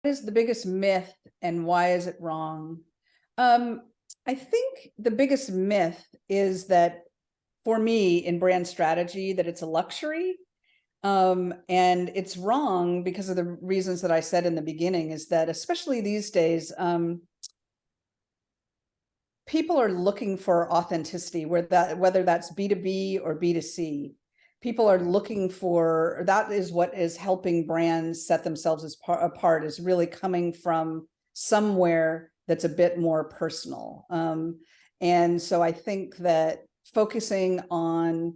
is the biggest myth and why is it wrong? Um, I think the biggest myth is that for me in brand strategy, that it's a luxury. And it's wrong because of the reasons that I said in the beginning, is that especially these days, people are looking for authenticity, whether that's B2B or B2C. People are looking for, that is what is helping brands set themselves apart, is really coming from somewhere that's a bit more personal. And so I think that focusing on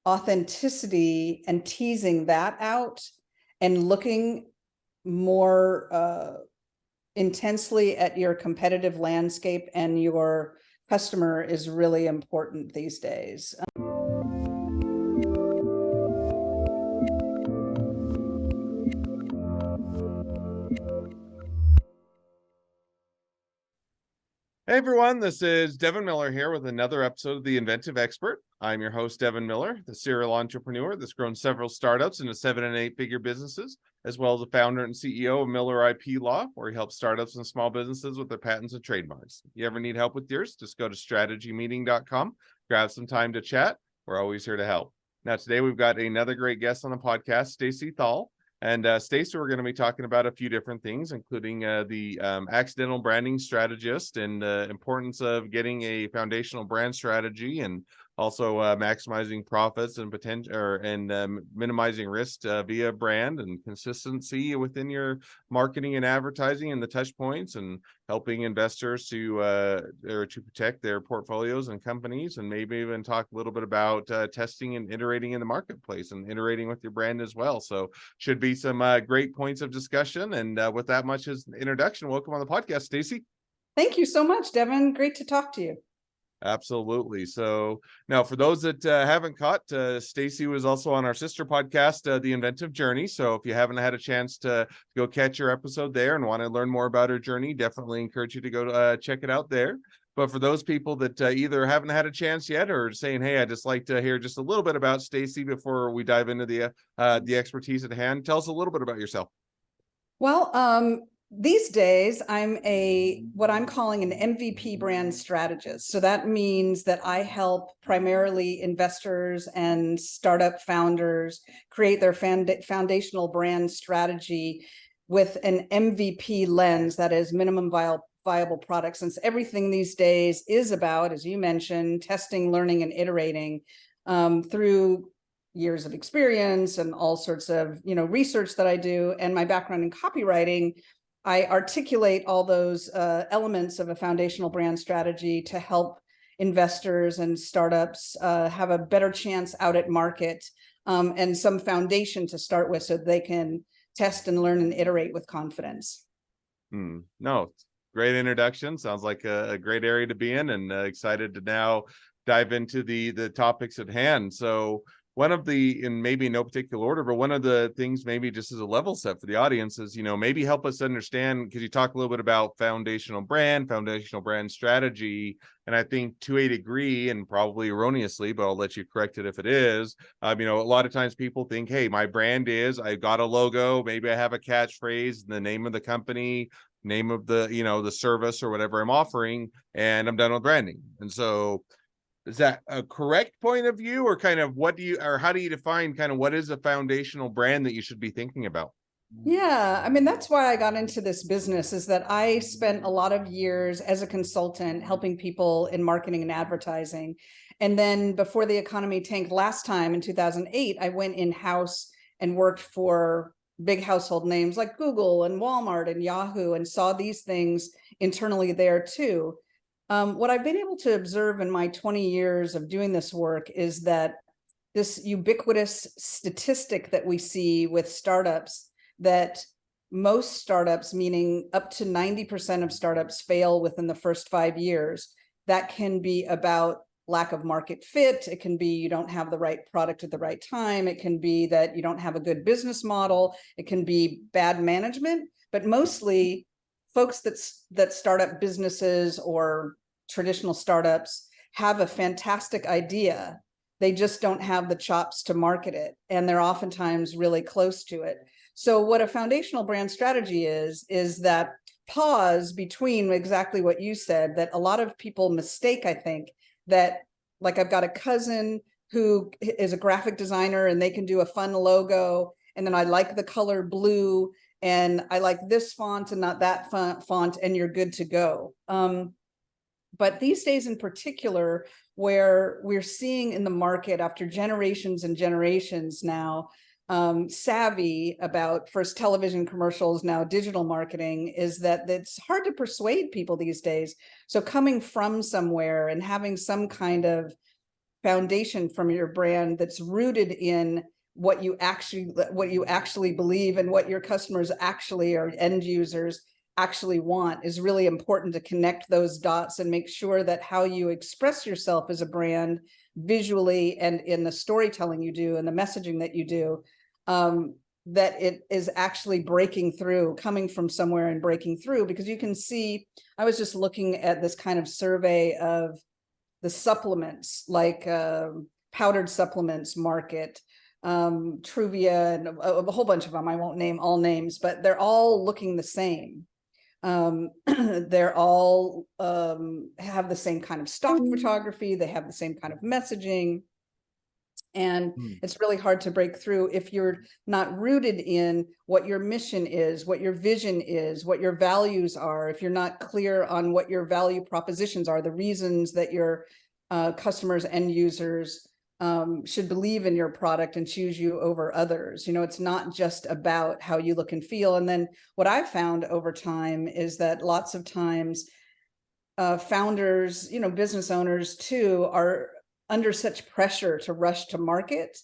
authenticity and teasing that out and looking more intensely at your competitive landscape and your customer is really important these days. Hey everyone, this is Devin Miller here with another episode of The Inventive Expert. I'm your host, Devin Miller, the serial entrepreneur that's grown several startups into 7- and 8-figure businesses, as well as the founder and CEO of Miller IP Law, where he helps startups and small businesses with their patents and trademarks. If you ever need help with yours, just go to strategymeeting.com, grab some time to chat. We're always here to help. Now, today we've got another great guest on the podcast, Stacy Thal. And Stacy, we're going to be talking about a few different things, including the accidental branding strategist and the importance of getting a foundational brand strategy, and also maximizing profits and minimizing risk via brand and consistency within your marketing and advertising and the touch points, and helping investors to protect their portfolios and companies, and maybe even talk a little bit about testing and iterating in the marketplace and iterating with your brand as well. So should be some great points of discussion. And with that much as introduction, welcome on the podcast, Stacy. Thank you so much, Devin. Great to talk to you. Absolutely. So now, for those that haven't caught, Stacy was also on our sister podcast, The Inventive Journey. So if you haven't had a chance to go catch your episode there and want to learn more about her journey, definitely encourage you to go check it out there. But for those people that either haven't had a chance yet or saying, hey, I'd just like to hear just a little bit about Stacy before we dive into the expertise at hand, tell us a little bit about yourself. Well, these days, I'm what I'm calling an MVP brand strategist. So that means that I help primarily investors and startup founders create their foundational brand strategy with an MVP lens, that is minimum viable product, since everything these days is about, as you mentioned, testing, learning, and iterating through years of experience and all sorts of research that I do, and my background in copywriting. I articulate all those elements of a foundational brand strategy to help investors and startups have a better chance out at market, and some foundation to start with so they can test and learn and iterate with confidence. No, great introduction. Sounds like a great area to be in, and excited to now dive into the topics at hand. So one of the, in maybe no particular order, but one of the things, maybe just as a level set for the audience, is, maybe help us understand, because you talk a little bit about foundational brand strategy. And I think to a degree, and probably erroneously, but I'll let you correct it if it is, a lot of times people think, hey, my brand is, I've got a logo, maybe I have a catchphrase, the name of the company, name of the, the service or whatever I'm offering, and I'm done with branding. And so, is that a correct point of view, or kind of how do you define kind of what is a foundational brand that you should be thinking about? Yeah, that's why I got into this business, is that I spent a lot of years as a consultant helping people in marketing and advertising. And then before the economy tanked last time in 2008, I went in-house and worked for big household names like Google and Walmart and Yahoo, and saw these things internally there too. What I've been able to observe in my 20 years of doing this work is that this ubiquitous statistic that we see with startups, that most startups, meaning up to 90% of startups, fail within the first 5 years. That can be about lack of market fit. It can be you don't have the right product at the right time. It can be that you don't have a good business model. It can be bad management, but mostly folks that start up businesses or traditional startups have a fantastic idea. They just don't have the chops to market it, and they're oftentimes really close to it. So what a foundational brand strategy is that pause between exactly what you said, that a lot of people mistake, I think, that like I've got a cousin who is a graphic designer and they can do a fun logo. And then I like the color blue and I like this font and not that font, and you're good to go. But these days in particular, where we're seeing in the market after generations and generations now, savvy about first television commercials, now digital marketing, is that it's hard to persuade people these days. So coming from somewhere and having some kind of foundation from your brand that's rooted in what you actually believe and what your customers actually, or end users actually want, is really important to connect those dots and make sure that how you express yourself as a brand visually and in the storytelling you do and the messaging that you do, that it is actually breaking through, coming from somewhere and breaking through. Because you can see, I was just looking at this kind of survey of the supplements, like powdered supplements market, Truvia, and a whole bunch of them. I won't name all names, but they're all looking the same. They're all have the same kind of stock photography. They have the same kind of messaging. And it's really hard to break through if you're not rooted in what your mission is, what your vision is, what your values are. If you're not clear on what your value propositions are, the reasons that your customers, end users should believe in your product and choose you over others. It's not just about how you look and feel. And then what I've found over time is that lots of times founders, business owners too, are under such pressure to rush to market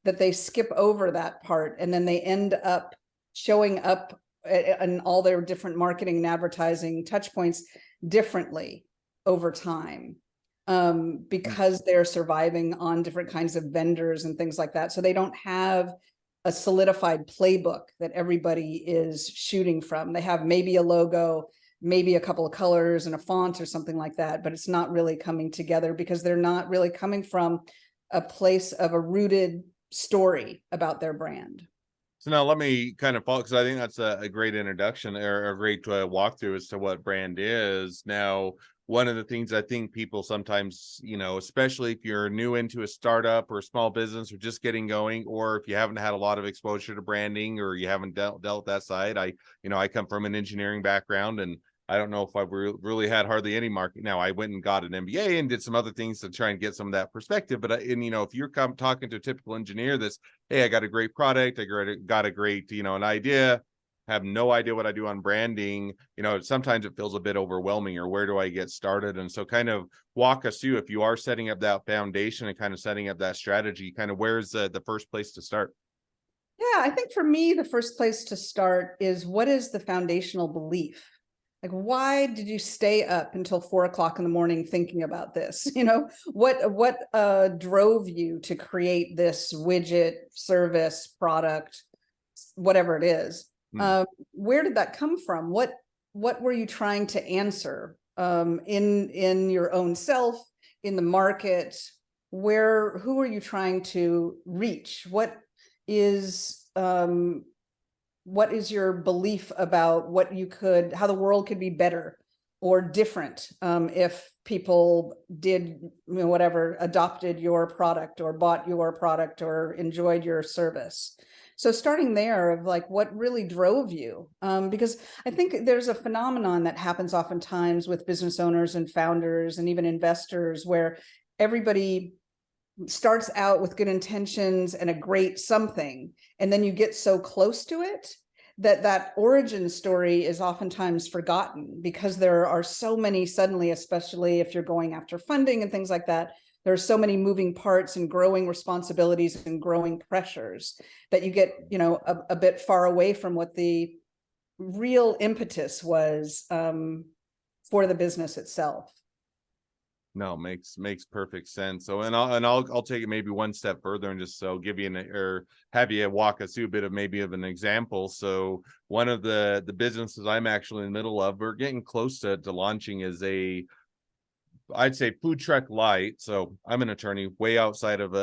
that they skip over that part, and then they end up showing up in all their different marketing and advertising touch points differently over time, because they're surviving on different kinds of vendors and things like that. So they don't have a solidified playbook that everybody is shooting from. They have maybe a logo, maybe a couple of colors and a font or something like that, but it's not really coming together because they're not really coming from a place of a rooted story about their brand. So now let me kind of follow, because I think that's a great introduction, or a great walkthrough as to what brand is. Now, one of the things I think people sometimes, especially if you're new into a startup or a small business or just getting going, or if you haven't had a lot of exposure to branding or you haven't dealt that side. I come from an engineering background, and I don't know if I've really had hardly any market. Now, I went and got an MBA and did some other things to try and get some of that perspective. But if you're talking to a typical engineer, hey, I got a great product, I got a great, an idea, have no idea what I do on branding. Sometimes it feels a bit overwhelming, or where do I get started? And so kind of walk us through, if you are setting up that foundation and kind of setting up that strategy, kind of where's the first place to start? Yeah, I think for me, the first place to start is, what is the foundational belief? Like, why did you stay up until 4 o'clock in the morning thinking about this? What drove you to create this widget, service, product, whatever it is? Where did that come from? What were you trying to answer in your own self, in the market? Who are you trying to reach? What is your belief about how the world could be better or different if people did, adopted your product or bought your product or enjoyed your service? So starting there of like, what really drove you? Because I think there's a phenomenon that happens oftentimes with business owners and founders and even investors, where everybody starts out with good intentions and a great something, and then you get so close to it that origin story is oftentimes forgotten, because there are so many, suddenly, especially if you're going after funding and things like that, there are so many moving parts and growing responsibilities and growing pressures that you get a bit far away from what the real impetus was for the business itself. No, makes perfect sense. So, I'll take it maybe one step further and just give you or have you walk us through a bit of maybe of an example. So one of the businesses I'm actually in the middle of, we're getting close to launching, is a I'd say food truck light. So I'm an attorney way outside of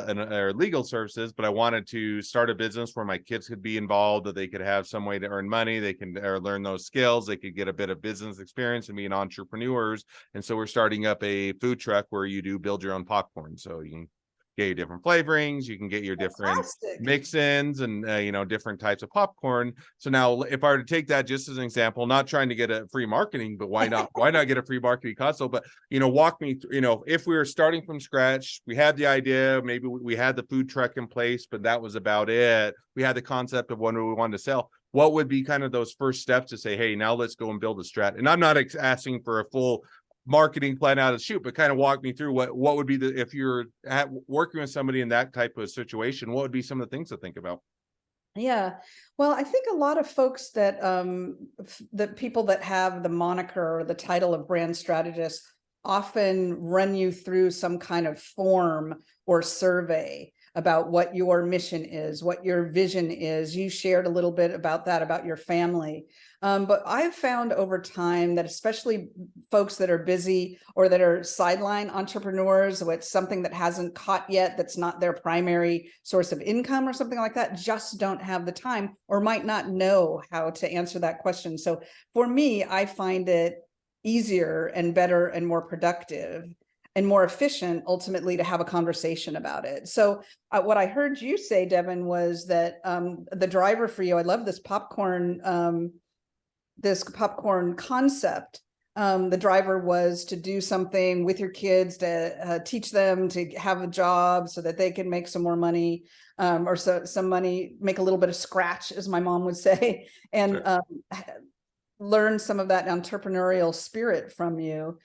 legal services, but I wanted to start a business where my kids could be involved, that they could have some way to earn money, they can learn those skills, they could get a bit of business experience and be an entrepreneurs. And so we're starting up a food truck where you do build your own popcorn. So you can get your different flavorings, you can get your different Fantastic. mix-ins and different types of popcorn. So now if I were to take that just as an example, not trying to get a free marketing, but why not get a free marketing consult? But walk me through, if we were starting from scratch, we had the idea, maybe we had the food truck in place, but that was about it. We had the concept of what we wanted to sell. What would be kind of those first steps to say, hey, now let's go and build a strat? And I'm not asking for a full marketing plan out of the chute, but kind of walk me through what would be if you're working with somebody in that type of situation, what would be some of the things to think about? Yeah. Well, I think a lot of folks that the people that have the moniker or the title of brand strategist often run you through some kind of form or survey about what your mission is, what your vision is. You shared a little bit about that, about your family. But I've found over time that especially folks that are busy or that are sideline entrepreneurs with something that hasn't caught yet, that's not their primary source of income or something like that, just don't have the time or might not know how to answer that question. So for me, I find it easier and better and more productive and more efficient ultimately to have a conversation about it. So what I heard you say, Devin, was that the driver for you, I love this popcorn concept. The driver was to do something with your kids, to teach them to have a job so that they can make some more money, or some money, make a little bit of scratch, as my mom would say, and Sure. learn some of that entrepreneurial spirit from you.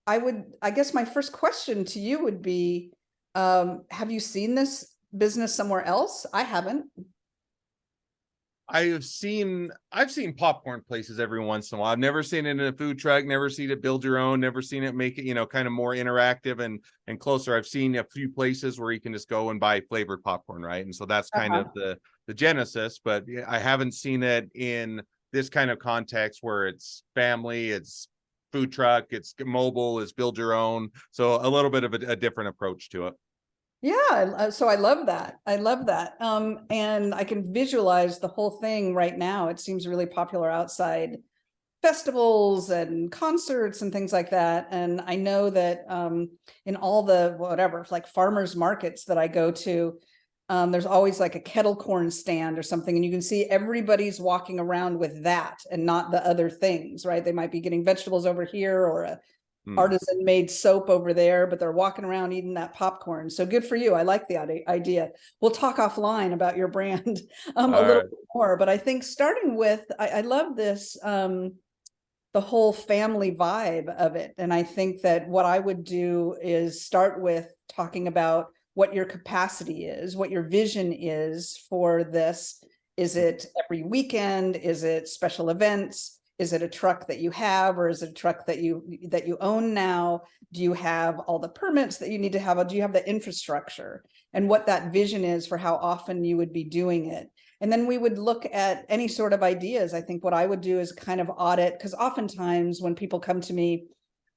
I guess my first question to you would be, have you seen this business somewhere else? I haven't. I've seen popcorn places every once in a while. I've never seen it in a food truck, never seen it build your own, never seen it make it, kind of more interactive and closer. I've seen a few places where you can just go and buy flavored popcorn, right? And so that's kind of the genesis, but I haven't seen it in this kind of context where it's family, it's food truck, it's mobile, it's build your own. So a little bit of a different approach to it. Yeah, so I love that. I love that. And I can visualize the whole thing right now. It seems really popular outside festivals and concerts and things like that. And I know that in all the whatever, like farmers markets that I go to, there's always like a kettle corn stand or something, and you can see everybody's walking around with that and not the other things, right? They might be getting vegetables over here or a artisan made soap over there, but they're walking around eating that popcorn. So good for you. I like the idea. We'll talk offline about your brand a little bit more, but I think starting with, I love this, the whole family vibe of it. And I think that what I would do is start with talking about what your capacity is, what your vision is for this. Is it every weekend? Is it special events? Is it a truck that you have, or is it a truck that you own now? Do you have all the permits that you need to have? Do you have the infrastructure, and what that vision is for how often you would be doing it? And then we would look at any sort of ideas. I think what I would do is kind of audit, because oftentimes when people come to me,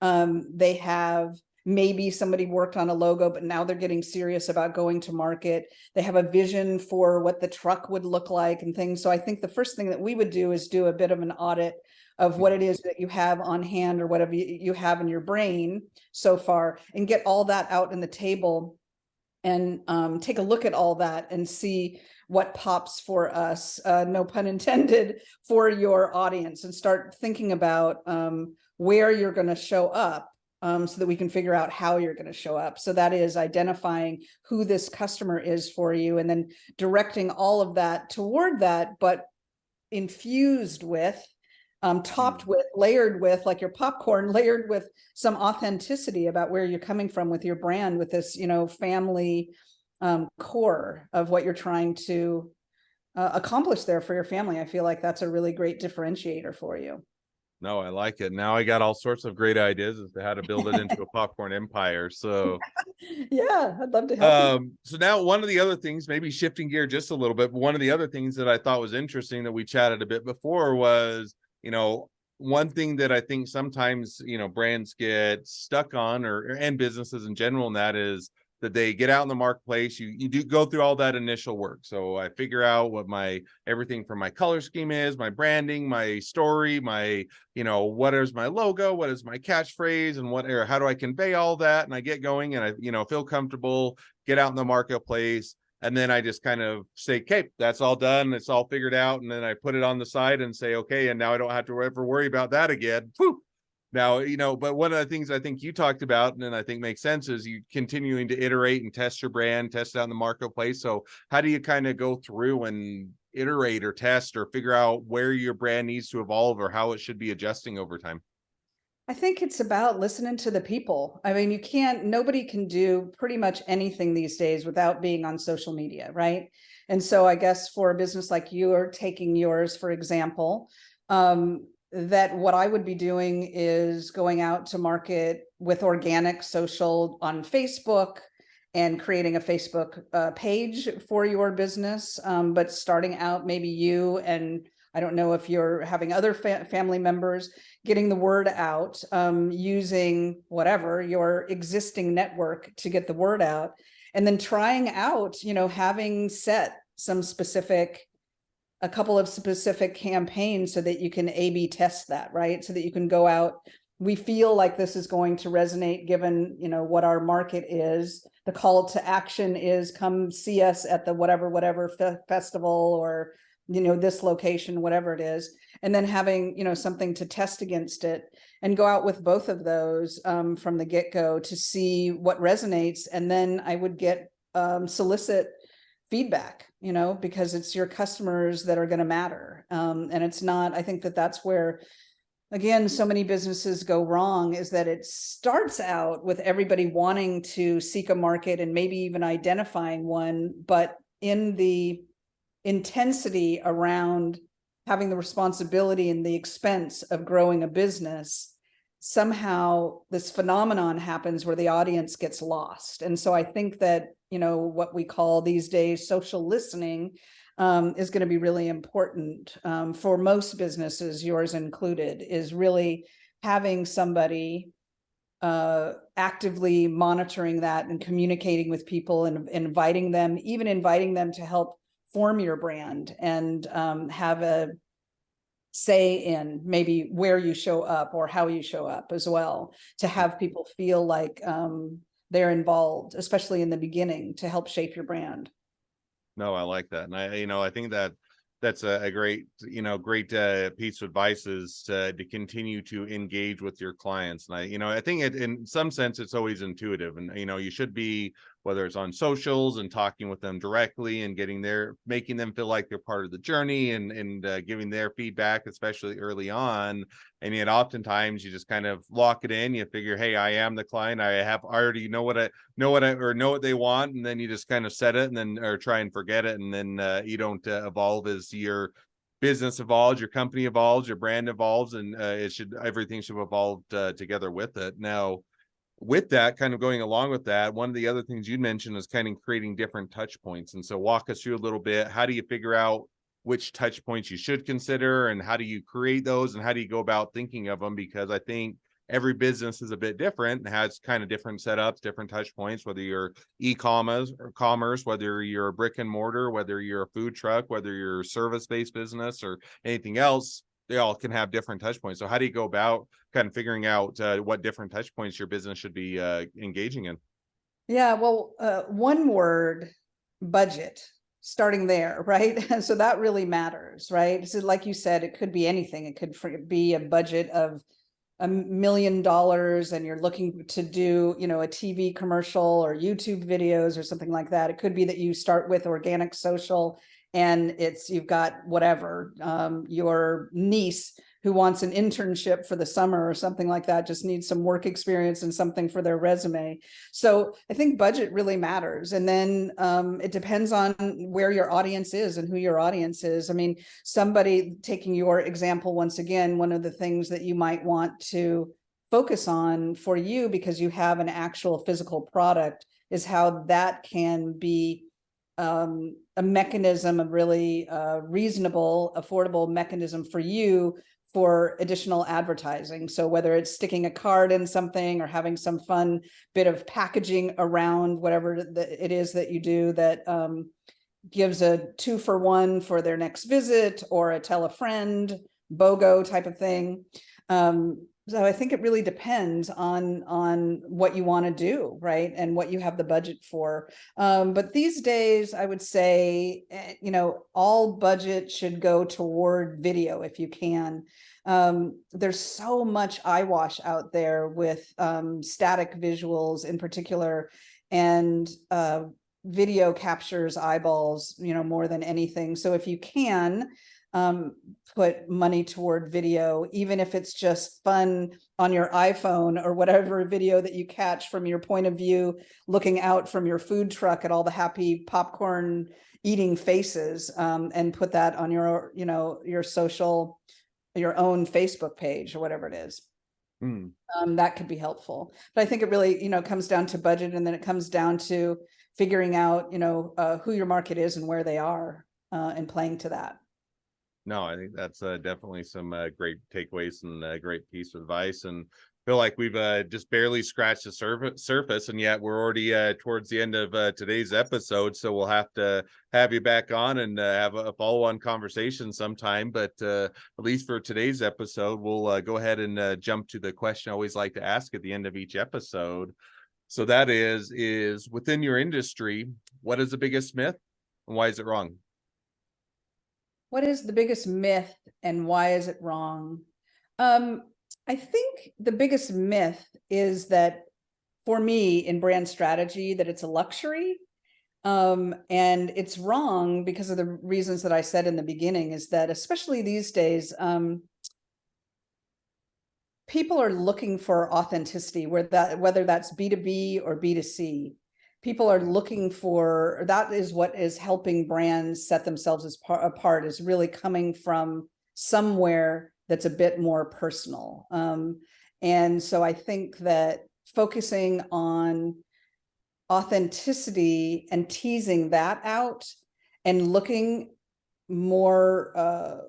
they have maybe somebody worked on a logo, but now they're getting serious about going to market. They have a vision for what the truck would look like and things. So I think the first thing that we would do is do a bit of an audit of what it is that you have on hand or whatever you have in your brain so far, and get all that out on the table and take a look at all that and see what pops for us, no pun intended, for your audience, and start thinking about where you're going to show up. So that we can figure out how you're going to show up. So that is identifying who this customer is for you, and then directing all of that toward that, but infused with, topped with, layered with, like your popcorn, layered with some authenticity about where you're coming from with your brand, with this, family core of what you're trying to accomplish there for your family. I feel like that's a really great differentiator for you. No, I like it. Now I got all sorts of great ideas as to how to build it into a popcorn empire. So yeah, I'd love to help you. So now one of the other things, maybe shifting gear just a little bit, but one of the other things that I thought was interesting that we chatted a bit before was, one thing that I think sometimes, brands get stuck on, and businesses in general, and that is that they get out in the marketplace. You do go through all that initial work. So I figure out what everything from my color scheme is, my branding, my story, what is my logo, what is my catchphrase, and how do I convey all that? And I get going, and I feel comfortable, get out in the marketplace. And then I just kind of say, okay, that's all done. It's all figured out. And then I put it on the side and say, okay, and now I don't have to ever worry about that again. Whew. Now, but one of the things I think you talked about, and then I think makes sense, is you continuing to iterate and test your brand, test it out in the marketplace. So how do you kind of go through and iterate or test or figure out where your brand needs to evolve or how it should be adjusting over time? I think it's about listening to the people. I mean, nobody can do pretty much anything these days without being on social media, right? And so I guess for a business like you are taking yours, for example, that what I would be doing is going out to market with organic social on Facebook and creating a Facebook page for your business. But starting out, maybe you and I don't know if you're having other family members, getting the word out, using whatever your existing network to get the word out, and then trying out, having set a couple of specific campaigns so that you can A/B test that, right? So that you can go out. We feel like this is going to resonate given, what our market is. The call to action is come see us at the whatever festival or, this location, whatever it is. And then having, something to test against it and go out with both of those from the get-go to see what resonates. And then I would solicit feedback, because it's your customers that are going to matter. And it's not, I think that's where, again, so many businesses go wrong, is that it starts out with everybody wanting to seek a market and maybe even identifying one, but in the intensity around having the responsibility and the expense of growing a business, somehow this phenomenon happens where the audience gets lost. And so I think that, what we call these days social listening is going to be really important for most businesses, yours included, is really having somebody actively monitoring that and communicating with people and inviting them to help form your brand and have a say in maybe where you show up or how you show up as well, to have people feel like they're involved, especially in the beginning, to help shape your brand. No, I like that. And I think that's a great, great piece of advice, is to continue to engage with your clients. And I think in some sense, it's always intuitive, and, you should be, whether it's on socials and talking with them directly and making them feel like they're part of the journey and giving their feedback, especially early on. And yet oftentimes you just kind of lock it in. You figure, hey, I am the client. I already know what they want. And then you just kind of set it or try and forget it. And then you don't evolve as your business evolves, your company evolves, your brand evolves, and everything should evolve together with it. Now, with that, kind of going along with that, one of the other things you mentioned is kind of creating different touch points. And so walk us through a little bit. How do you figure out which touch points you should consider, and how do you create those, and how do you go about thinking of them? Because I think every business is a bit different and has kind of different setups, different touch points, whether you're e-commerce or commerce, whether you're a brick and mortar, whether you're a food truck, whether you're a service-based business or anything else. They all can have different touch points. So how do you go about kind of figuring out what different touch points your business should be engaging in? Yeah, well, one word, budget, starting there, right? So that really matters, right? So like you said, it could be anything. It could be a budget of $1 million and you're looking to do, a TV commercial or YouTube videos or something like that. It could be that you start with organic social and you've got whatever, your niece who wants an internship for the summer or something like that, just needs some work experience and something for their resume. So I think budget really matters. And then it depends on where your audience is and who your audience is. I mean, somebody, taking your example once again, one of the things that you might want to focus on for you, because you have an actual physical product, is how that can be a mechanism, a really reasonable, affordable mechanism for you for additional advertising. So whether it's sticking a card in something or having some fun bit of packaging around whatever it is that you do that gives a 2-for-1 for their next visit, or a tell a friend BOGO type of thing. So I think it really depends on what you want to do, right? And what you have the budget for. But these days, I would say, all budget should go toward video if you can. There's so much eyewash out there with static visuals in particular, and video captures eyeballs, more than anything. So if you can, put money toward video, even if it's just fun on your iPhone or whatever video that you catch from your point of view, looking out from your food truck at all the happy popcorn eating faces, and put that on your, your social, your own Facebook page or whatever it is. That could be helpful. But I think it really, comes down to budget, and then it comes down to figuring out, who your market is and where they are, and playing to that. No, I think that's definitely some great takeaways and a great piece of advice. And feel like we've just barely scratched the surface, and yet we're already towards the end of today's episode. So we'll have to have you back on and have a follow-on conversation sometime. But at least for today's episode, we'll go ahead and jump to the question I always like to ask at the end of each episode. So that is within your industry, what is the biggest myth and why is it wrong? What is the biggest myth and why is it wrong? I think the biggest myth is that, for me, in brand strategy, that it's a luxury. And it's wrong because of the reasons that I said in the beginning, is that especially these days, people are looking for authenticity, whether that's B2B or B2C. People are looking for, that is what is helping brands set themselves apart, is really coming from somewhere that's a bit more personal. And so I think that focusing on authenticity and teasing that out and looking more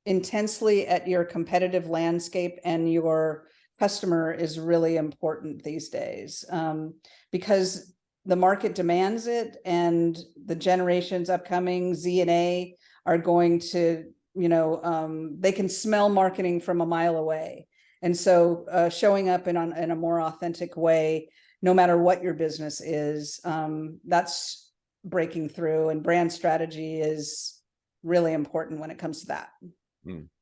intensely at your competitive landscape and your customer is really important these days, because the market demands it, and the generations upcoming, Z and A, are going to, they can smell marketing from a mile away. And so showing up in a more authentic way, no matter what your business is, that's breaking through, and brand strategy is really important when it comes to that.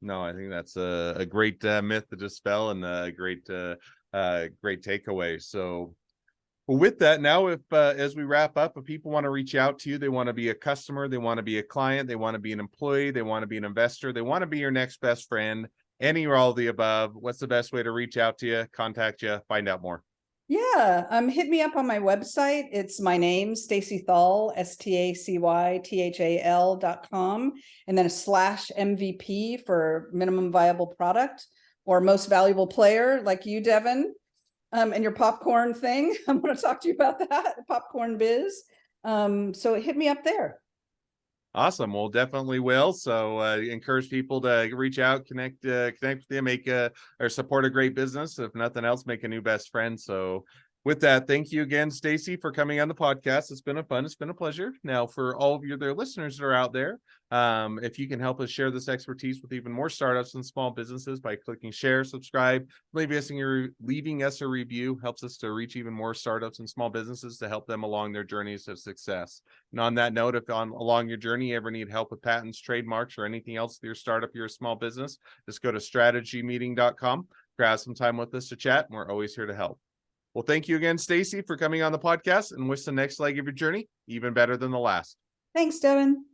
No, I think that's a great myth to dispel, and a great takeaway. So with that, now, if as we wrap up, if people want to reach out to you, they want to be a customer, they want to be a client, they want to be an employee, they want to be an investor, they want to be your next best friend, any or all of the above, what's the best way to reach out to you, contact you, find out more? Yeah, hit me up on my website. It's my name, Stacy Thal, STACYTHAL.com, and then a /MVP for minimum viable product, or most valuable player, like you, Devin. And your popcorn thing. I'm going to talk to you about that, popcorn biz. So hit me up there. Awesome. Well, definitely will. So encourage people to reach out, connect with them, make or support a great business. If nothing else, make a new best friend. So with that, thank you again, Stacy, for coming on the podcast. It's been a pleasure. Now, for all of their listeners that are out there, if you can help us share this expertise with even more startups and small businesses by clicking share, subscribe, leaving us a review, helps us to reach even more startups and small businesses to help them along their journeys of success. And on that note, if along your journey you ever need help with patents, trademarks, or anything else with your startup, your small business, just go to strategymeeting.com, grab some time with us to chat, and we're always here to help. Well, thank you again, Stacy, for coming on the podcast, and wish the next leg of your journey even better than the last. Thanks, Devin.